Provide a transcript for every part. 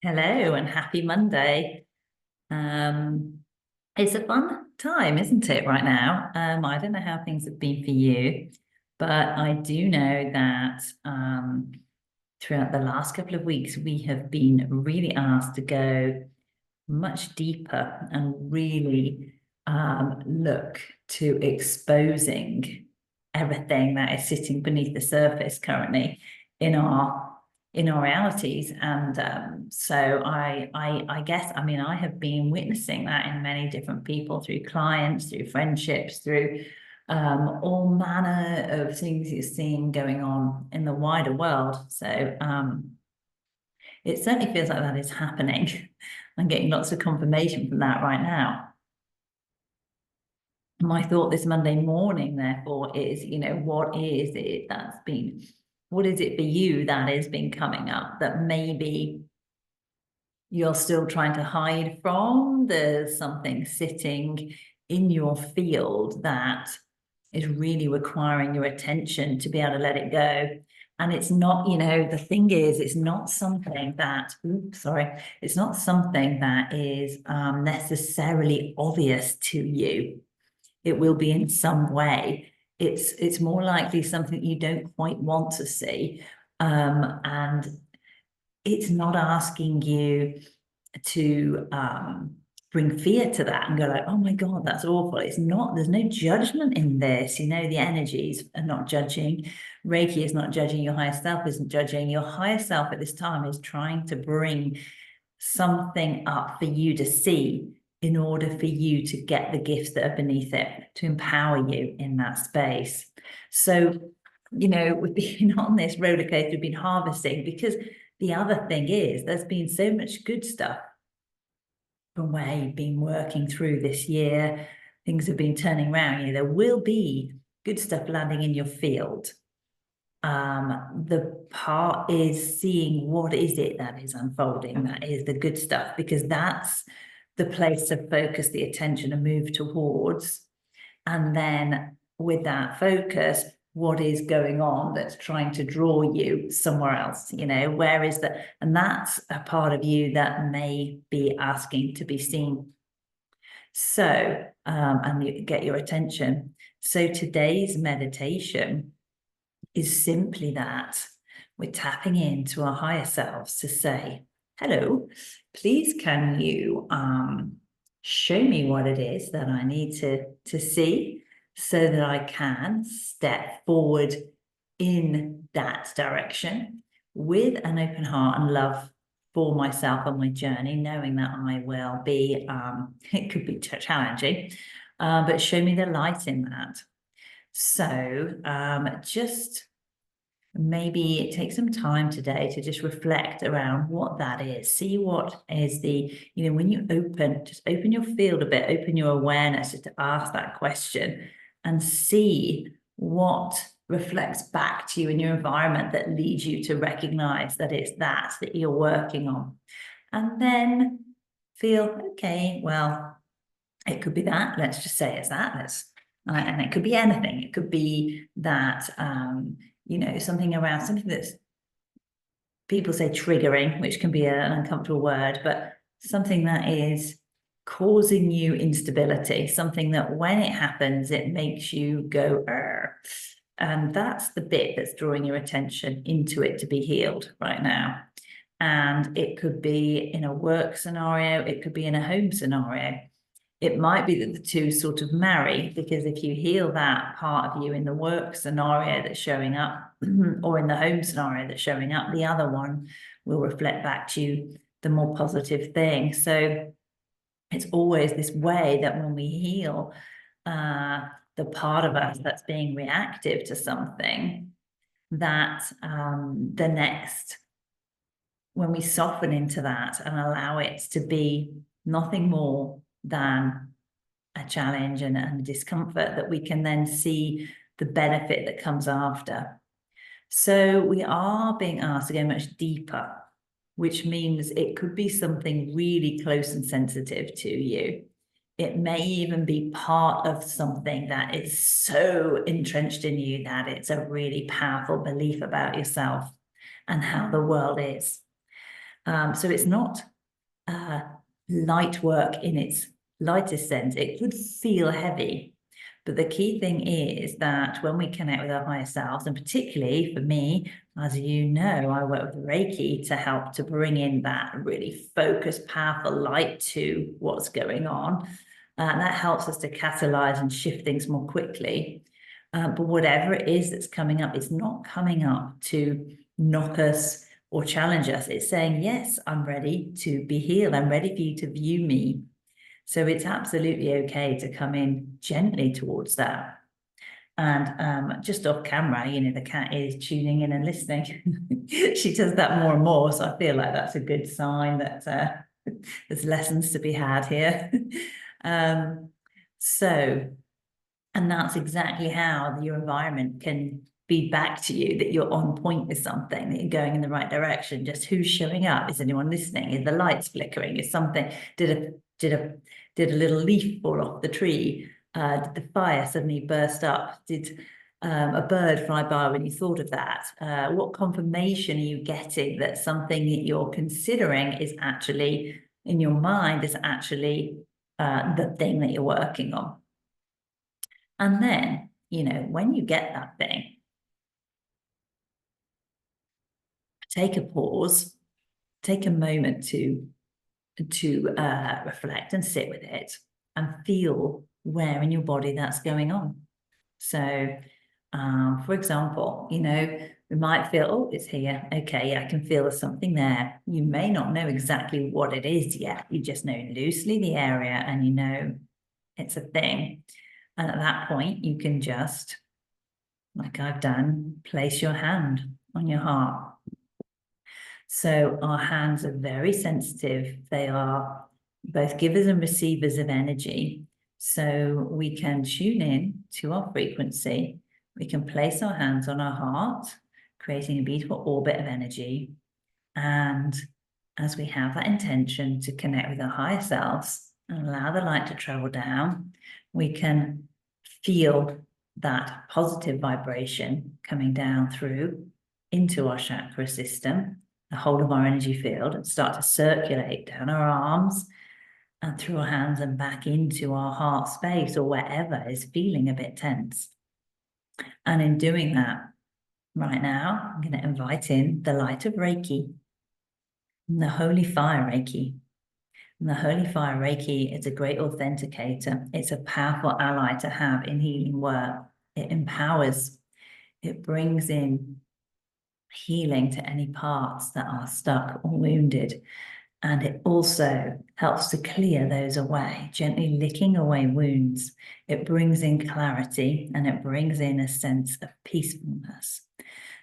Hello and happy Monday. Um, it's a fun time, isn't it, right now? I don't know how things have been for you, but I do know that throughout the last couple of weeks, we have been really asked to go much deeper and really look to exposing everything that is sitting beneath the surface currently in our realities. And so I guess, I mean, I have been witnessing that in many different people, through clients, through friendships, through all manner of things you're seeing going on in the wider world. So it certainly feels like that is happening. I'm getting lots of confirmation from that right now. My thought this Monday morning, therefore, is, what is it that's been, what is it for you that has been coming up that maybe you're still trying to hide from? There's something sitting in your field that is really requiring your attention to be able to let it go. And it's not, the thing is, it's not something that, it's not something that is necessarily obvious to you. It will be in some way. It's more likely something you don't quite want to see. And it's not asking you to bring fear to that and go like, oh my God, that's awful. It's not, there's no judgment in this. The energies are not judging. Reiki is not judging. Your higher self isn't judging. Your higher self at this time is trying to bring something up for you to see in order for you to get the gifts that are beneath it, to empower you in that space. So, we've been on this roller coaster, we've been harvesting, because the other thing is there's been so much good stuff from where you've been working through this year. Things have been turning around. There will be good stuff landing in your field. The part is seeing what is it that is unfolding, that is the good stuff, because that's the place to focus the attention and move towards. And then with that focus, what is going on that's trying to draw you somewhere else? Where is that? And that's a part of you that may be asking to be seen. So, and you get your attention. So today's meditation is simply that we're tapping into our higher selves to say, hello, please can you show me what it is that I need to see, so that I can step forward in that direction with an open heart and love for myself and my journey, knowing that I will be, it could be challenging, but show me the light in that. So just maybe take some time today to just reflect around what that is. See what is the, when you just open your field a bit, open your awareness just to ask that question and see what reflects back to you in your environment that leads you to recognize that it's that you're working on. And then feel, okay, well, it could be that. Let's just say it's that. And it could be anything. It could be that, something around something that's, people say triggering, which can be an uncomfortable word, but something that is causing you instability, something that when it happens, it makes you go, Arr. And that's the bit that's drawing your attention into it to be healed right now. And it could be in a work scenario, it could be in a home scenario. It might be that the two sort of marry, because if you heal that part of you in the work scenario that's showing up, or in the home scenario that's showing up, the other one will reflect back to you the more positive thing. So it's always this way that when we heal the part of us that's being reactive to something, that the next, when we soften into that and allow it to be nothing more than a challenge and a discomfort, that we can then see the benefit that comes after. So we are being asked to go much deeper, which means it could be something really close and sensitive to you. It may even be part of something that is so entrenched in you that it's a really powerful belief about yourself and how the world is. So it's not light work in its lightest sense. It could feel heavy, but the key thing is that when we connect with our higher selves, and particularly for me, as you know, I work with Reiki to help to bring in that really focused, powerful light to what's going on. And that helps us to catalyze and shift things more quickly. But whatever it is that's coming up, it's not coming up to knock us or challenge us. It's saying, yes, I'm ready to be healed. I'm ready for you to view me. So it's absolutely okay to come in gently towards that. And just off camera, the cat is tuning in and listening. She does that more and more. So I feel like that's a good sign that there's lessons to be had here. And that's exactly how your environment can feed back to you that you're on point with something, that you're going in the right direction. Just who's showing up? Is anyone listening? Is the lights flickering? Is something, did a little leaf fall off the tree? Did the fire suddenly burst up? Did a bird fly by when you thought of that? What confirmation are you getting that something that you're considering is actually, in your mind, is actually the thing that you're working on? And then, when you get that thing, take a pause, take a moment to reflect and sit with it and feel where in your body that's going on. So, for example, we might feel, oh, it's here. Okay, I can feel there's something there. You may not know exactly what it is yet. You just know loosely the area and it's a thing. And at that point, you can just, like I've done, place your hand on your heart. So our hands are very sensitive. They are both givers and receivers of energy. So we can tune in to our frequency. We can place our hands on our heart, creating a beautiful orbit of energy. And as we have that intention to connect with our higher selves and allow the light to travel down, we can feel that positive vibration coming down through into our chakra system, the whole of our energy field, and start to circulate down our arms and through our hands and back into our heart space or wherever is feeling a bit tense. And in doing that, right now, I'm going to invite in the light of Reiki, the Holy Fire Reiki. And the Holy Fire Reiki is a great authenticator. It's a powerful ally to have in healing work. It empowers, it brings in healing to any parts that are stuck or wounded. And it also helps to clear those away, gently licking away wounds. It brings in clarity and it brings in a sense of peacefulness.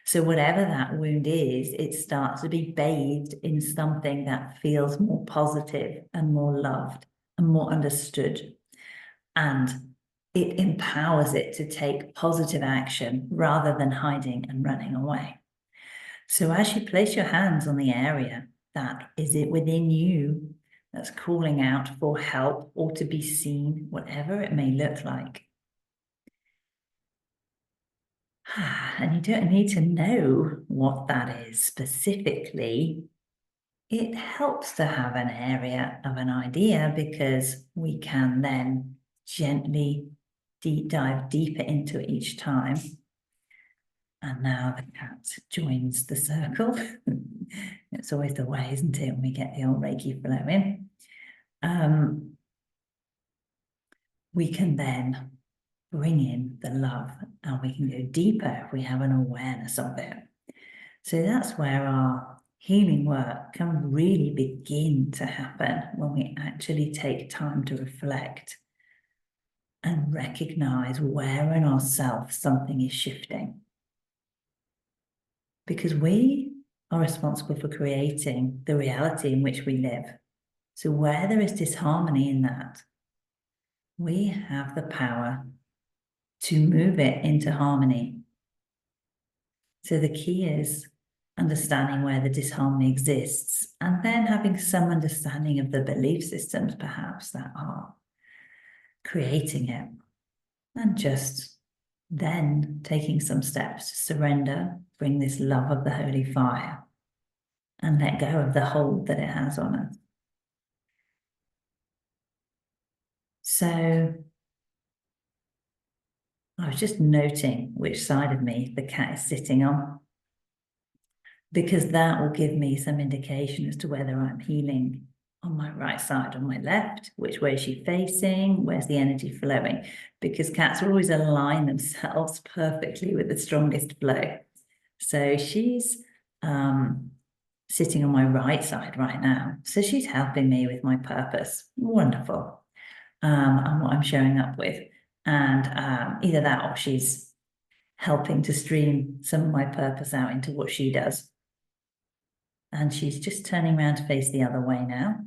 So whatever that wound is, it starts to be bathed in something that feels more positive and more loved and more understood. And it empowers it to take positive action rather than hiding and running away. So as you place your hands on the area that is it within you that's calling out for help or to be seen, whatever it may look like. And you don't need to know what that is specifically. It helps to have an area of an idea because we can then gently dive deeper into it each time. And now the cat joins the circle. It's always the way, isn't it, when we get the old Reiki flow in. We can then bring in the love and we can go deeper if we have an awareness of it. So that's where our healing work can really begin to happen when we actually take time to reflect and recognize where in ourselves something is shifting. Because we are responsible for creating the reality in which we live. So where there is disharmony in that, we have the power to move it into harmony. So the key is understanding where the disharmony exists and then having some understanding of the belief systems perhaps that are creating it, and just then taking some steps to surrender, bring this love of the holy fire and let go of the hold that it has on us. So I was just noting which side of me the cat is sitting on, because that will give me some indication as to whether I'm healing on my right side or my left, which way is she facing, where's the energy flowing, because cats always align themselves perfectly with the strongest flow. So she's sitting on my right side right now. So she's helping me with my purpose. Wonderful. And what I'm showing up with. And either that or she's helping to stream some of my purpose out into what she does. And she's just turning around to face the other way now.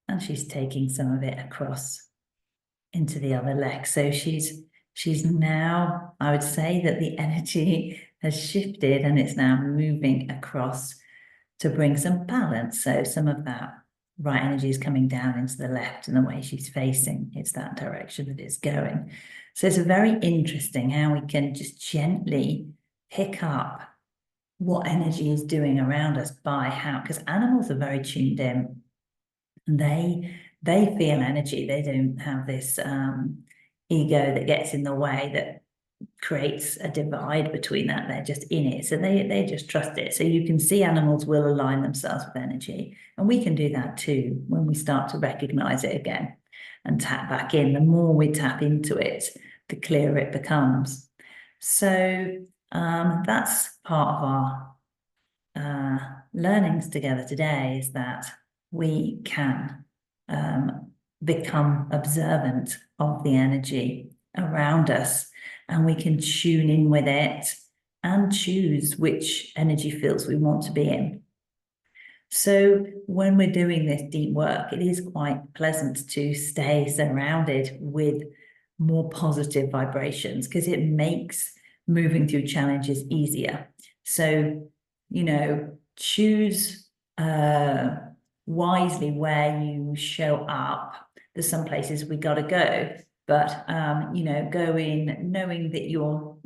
And she's taking some of it across into the other leg. So she's now, I would say that the energy has shifted and it's now moving across to bring some balance. So some of that right energy is coming down into the left, and the way she's facing, it's that direction that it's going. So it's very interesting how we can just gently pick up what energy is doing around us by how, because animals are very tuned in. They feel energy. They don't have this ego that gets in the way that creates a divide between that. They're just in it, so they just trust it. So you can see animals will align themselves with energy, and we can do that too when we start to recognize it again and tap back in. The more we tap into it, the clearer it becomes. So that's part of our learnings together today, is that we can become observant of the energy around us, and we can tune in with it and choose which energy fields we want to be in. So when we're doing this deep work, it is quite pleasant to stay surrounded with more positive vibrations, because it makes moving through challenges easier. So, choose wisely where you show up. There's some places we got to go, but go in knowing that you're,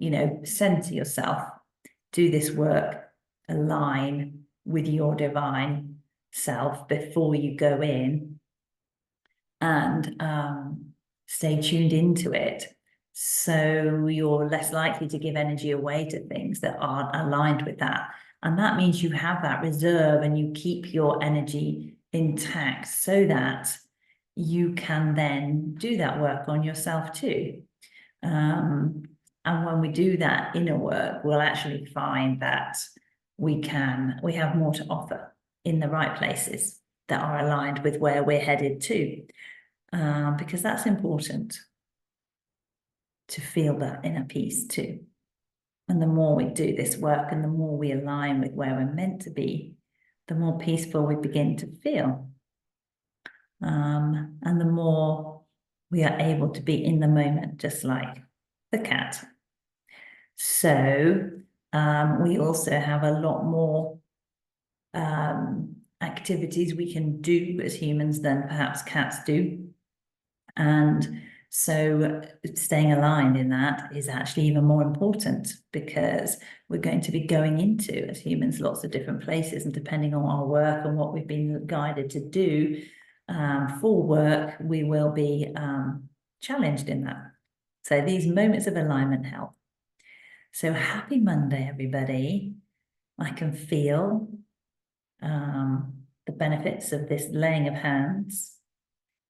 center yourself, do this work, align with your divine self before you go in, and stay tuned into it. So you're less likely to give energy away to things that aren't aligned with that. And that means you have that reserve and you keep your energy intact, so that you can then do that work on yourself too. And when we do that inner work, we'll actually find that we have more to offer in the right places that are aligned with where we're headed to, because that's important to feel that inner peace too. And the more we do this work and the more we align with where we're meant to be, the more peaceful we begin to feel. And the more we are able to be in the moment, just like the cat. So we also have a lot more activities we can do as humans than perhaps cats do. And so staying aligned in that is actually even more important, because we're going to be going into, as humans, lots of different places, and depending on our work and what we've been guided to do for work, we will be challenged in that. So these moments of alignment help. So happy Monday, everybody. I can feel the benefits of this laying of hands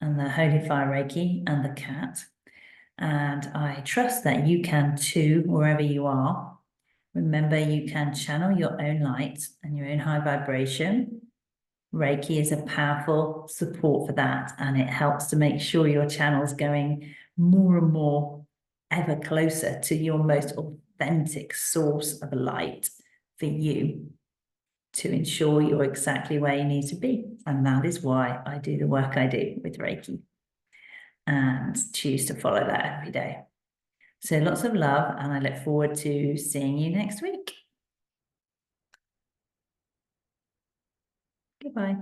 and the Holy Fire Reiki and the cat. And I trust that you can too, wherever you are. Remember, you can channel your own light and your own high vibration. Reiki is a powerful support for that, and it helps to make sure your channel's going more and more ever closer to your most authentic source of light for you, to ensure you're exactly where you need to be. And that is why I do the work I do with Reiki, and choose to follow that every day. So lots of love, and I look forward to seeing you next week. Goodbye.